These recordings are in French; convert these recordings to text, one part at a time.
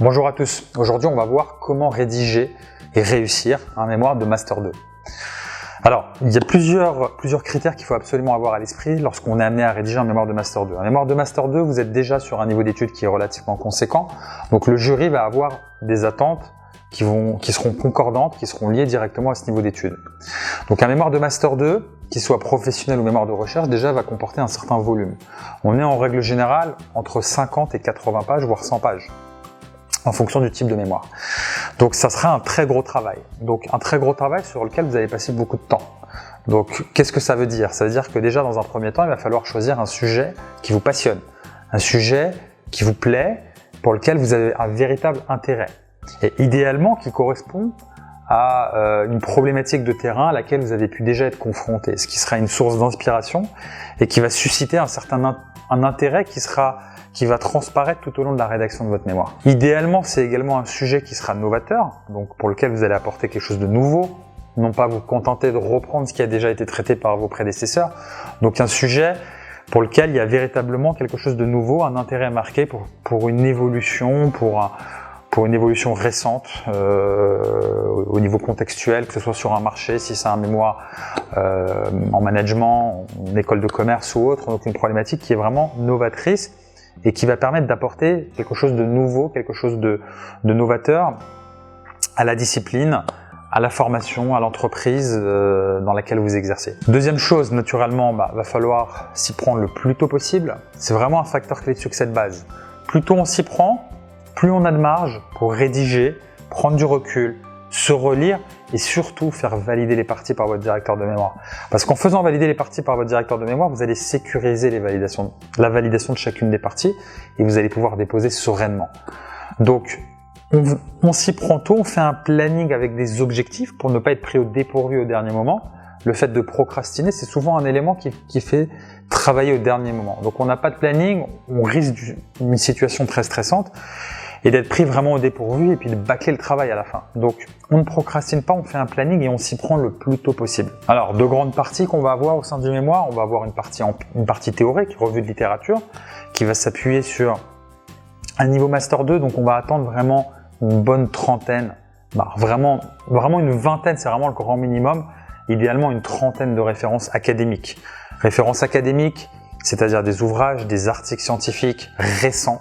Bonjour à tous, aujourd'hui on va voir comment rédiger et réussir un mémoire de Master 2. Alors, il y a plusieurs critères qu'il faut absolument avoir à l'esprit lorsqu'on est amené à rédiger un mémoire de Master 2. Un mémoire de Master 2, vous êtes déjà sur un niveau d'études qui est relativement conséquent, donc le jury va avoir des attentes qui seront concordantes, qui seront liées directement à ce niveau d'études. Donc un mémoire de Master 2, qu'il soit professionnel ou mémoire de recherche, déjà va comporter un certain volume. On est en règle générale entre 50 et 80 pages, voire 100 pages. En fonction du type de mémoire. Donc ça sera un très gros travail. Donc un très gros travail sur lequel vous allez passer beaucoup de temps. Donc qu'est-ce que ça veut dire? Ça veut dire que déjà dans un premier temps, il va falloir choisir un sujet qui vous passionne, un sujet qui vous plaît, pour lequel vous avez un véritable intérêt. Et idéalement qui correspond à une problématique de terrain à laquelle vous avez pu déjà être confronté, ce qui sera une source d'inspiration et qui va susciter un intérêt qui va transparaître tout au long de la rédaction de votre mémoire. Idéalement, c'est également un sujet qui sera novateur, donc pour lequel vous allez apporter quelque chose de nouveau, non pas vous contenter de reprendre ce qui a déjà été traité par vos prédécesseurs. Donc un sujet pour lequel il y a véritablement quelque chose de nouveau, un intérêt marqué pour une évolution, pour une évolution récente au niveau contextuel, que ce soit sur un marché, si c'est un mémoire en management, en école de commerce ou autre, donc une problématique qui est vraiment novatrice et qui va permettre d'apporter quelque chose de nouveau, quelque chose de novateur à la discipline, à la formation, à l'entreprise dans laquelle vous exercez. Deuxième chose, naturellement, va falloir s'y prendre le plus tôt possible. C'est vraiment un facteur clé de succès de base. Plus tôt on s'y prend, plus on a de marge pour rédiger, prendre du recul, se relire et surtout faire valider les parties par votre directeur de mémoire. Parce qu'en faisant valider les parties par votre directeur de mémoire, vous allez sécuriser la validation de chacune des parties et vous allez pouvoir déposer sereinement. Donc, on s'y prend tôt, on fait un planning avec des objectifs pour ne pas être pris au dépourvu au dernier moment. Le fait de procrastiner, c'est souvent un élément qui fait travailler au dernier moment. Donc, on n'a pas de planning, on risque une situation très stressante et d'être pris vraiment au dépourvu et puis de bâcler le travail à la fin. Donc, on ne procrastine pas, on fait un planning et on s'y prend le plus tôt possible. Alors, de grandes parties qu'on va avoir au sein du mémoire, on va avoir une partie théorique, revue de littérature, qui va s'appuyer sur un niveau Master 2, donc on va attendre vraiment une bonne trentaine, vraiment une vingtaine, c'est vraiment le grand minimum, idéalement une trentaine de références académiques. Références académiques, c'est-à-dire des ouvrages, des articles scientifiques récents,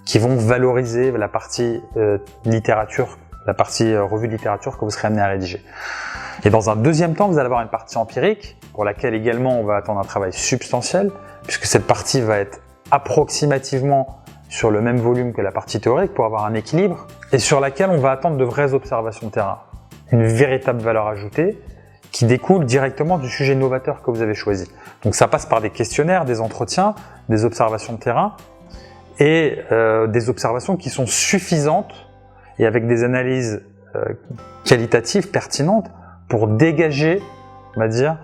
qui vont valoriser la partie littérature, la partie revue de littérature que vous serez amené à rédiger. Et dans un deuxième temps, vous allez avoir une partie empirique, pour laquelle également on va attendre un travail substantiel, puisque cette partie va être approximativement sur le même volume que la partie théorique pour avoir un équilibre, et sur laquelle on va attendre de vraies observations de terrain, une véritable valeur ajoutée qui découle directement du sujet novateur que vous avez choisi. Donc ça passe par des questionnaires, des entretiens, des observations de terrain, et des observations qui sont suffisantes et avec des analyses qualitatives pertinentes pour dégager, on va dire,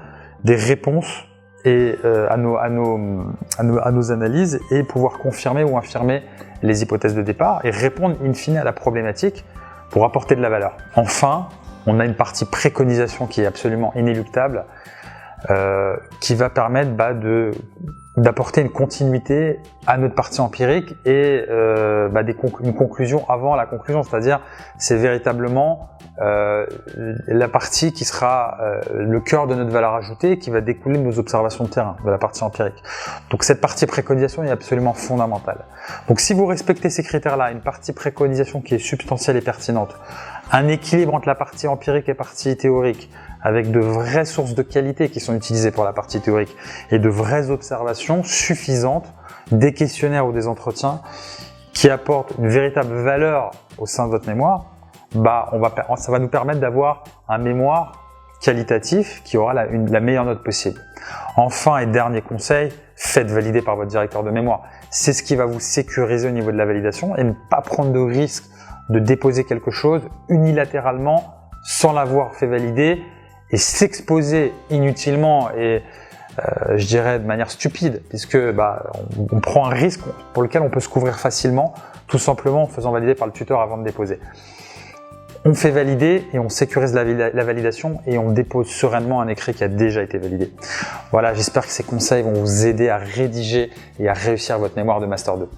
des réponses et à nos analyses et pouvoir confirmer ou infirmer les hypothèses de départ et répondre in fine à la problématique pour apporter de la valeur. Enfin, on a une partie préconisation qui est absolument inéluctable, qui va permettre d'apporter une continuité à notre partie empirique et une conclusion avant la conclusion, c'est-à-dire c'est véritablement la partie qui sera le cœur de notre valeur ajoutée et qui va découler de nos observations de terrain, de la partie empirique. Donc cette partie préconisation est absolument fondamentale. Donc si vous respectez ces critères-là, une partie préconisation qui est substantielle et pertinente, un équilibre entre la partie empirique et la partie théorique, avec de vraies sources de qualité qui sont utilisées pour la partie théorique et de vraies observations suffisantes, des questionnaires ou des entretiens qui apportent une véritable valeur au sein de votre mémoire, ça va nous permettre d'avoir un mémoire qualitatif qui aura la meilleure note possible. Enfin et dernier conseil, faites valider par votre directeur de mémoire. C'est ce qui va vous sécuriser au niveau de la validation et ne pas prendre de risque de déposer quelque chose unilatéralement sans l'avoir fait valider et s'exposer inutilement et je dirais de manière stupide, puisque on prend un risque pour lequel on peut se couvrir facilement, tout simplement en faisant valider par le tuteur avant de déposer. On fait valider et on sécurise la validation et on dépose sereinement un écrit qui a déjà été validé. Voilà, j'espère que ces conseils vont vous aider à rédiger et à réussir votre mémoire de Master 2.